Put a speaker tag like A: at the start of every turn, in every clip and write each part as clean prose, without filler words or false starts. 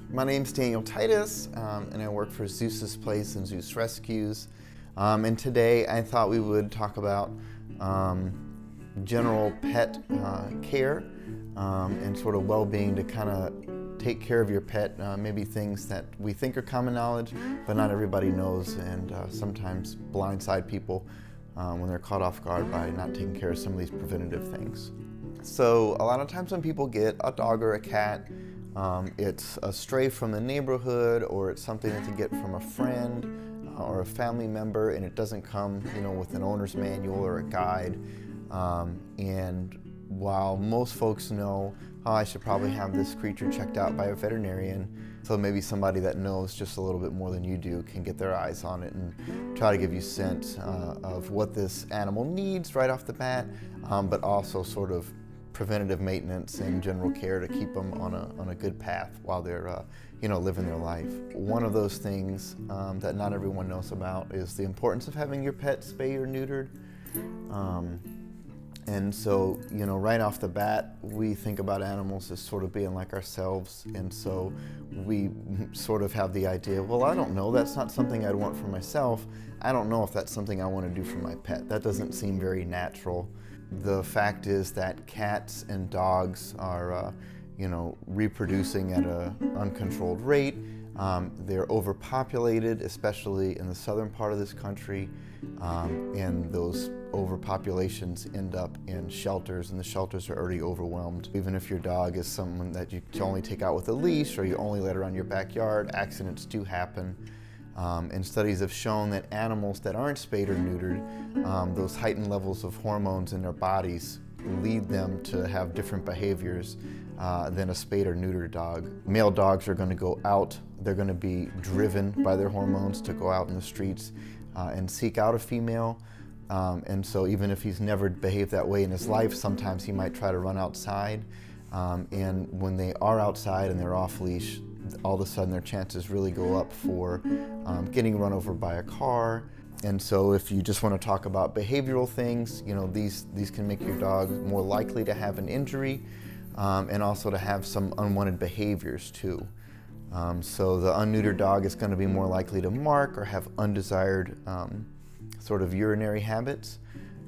A: My name's Daniel Titus, and I work for Zeus's Place and Zeus Rescues. And today I thought we would talk about general pet care and sort of well-being to kind of take care of your pet. Maybe things that we think are common knowledge, but not everybody knows, and sometimes blindside people when they're caught off guard by not taking care of some of these preventative things. So a lot of times when people get a dog or a cat, it's a stray from the neighborhood, or it's something that they get from a friend or a family member, and it doesn't come, with an owner's manual or a guide. And while most folks know, I should probably have this creature checked out by a veterinarian, so maybe somebody that knows just a little bit more than you do can get their eyes on it and try to give you a sense of what this animal needs right off the bat, but also sort of preventative maintenance and general care to keep them on a good path while they're living their life. One of those things that not everyone knows about is the importance of having your pet spayed or neutered. And so, right off the bat, we think about animals as sort of being like ourselves, and so we sort of have the idea, well, I don't know, that's not something I'd want for myself. I don't know if that's something I want to do for my pet. That doesn't seem very natural. The fact is that cats and dogs are, reproducing at an uncontrolled rate. They're overpopulated, especially in the southern part of this country, and those overpopulations end up in shelters, and the shelters are already overwhelmed. Even if your dog is someone that you can only take out with a leash, or you only let around your backyard, accidents do happen. And studies have shown that animals that aren't spayed or neutered, those heightened levels of hormones in their bodies lead them to have different behaviors than a spayed or neutered dog. Male dogs are going to go out, they're going to be driven by their hormones to go out in the streets and seek out a female. And so even if he's never behaved that way in his life, sometimes he might try to run outside. And when they are outside and they're off leash, all of a sudden their chances really go up for getting run over by a car. And so if you just want to talk about behavioral things, these can make your dog more likely to have an injury and also to have some unwanted behaviors too. So the unneutered dog is going to be more likely to mark or have undesired sort of urinary habits.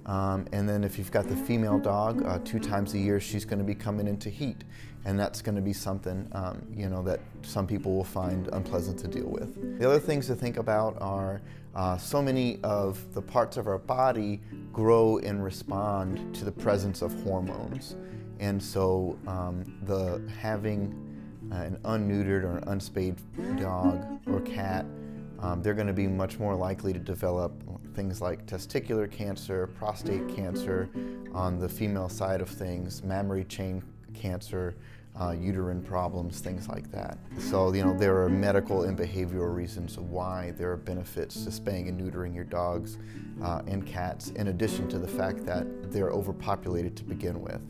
A: And then if you've got the female dog, 2 times a year she's going to be coming into heat, and that's going to be something that some people will find unpleasant to deal with. The other things to think about are so many of the parts of our body grow and respond to the presence of hormones, and so having an unneutered or an unspayed dog or cat, they're going to be much more likely to develop things like testicular cancer, prostate cancer on the female side of things, mammary chain cancer, uterine problems, things like that. So, there are medical and behavioral reasons why there are benefits to spaying and neutering your dogs and cats, in addition to the fact that they're overpopulated to begin with.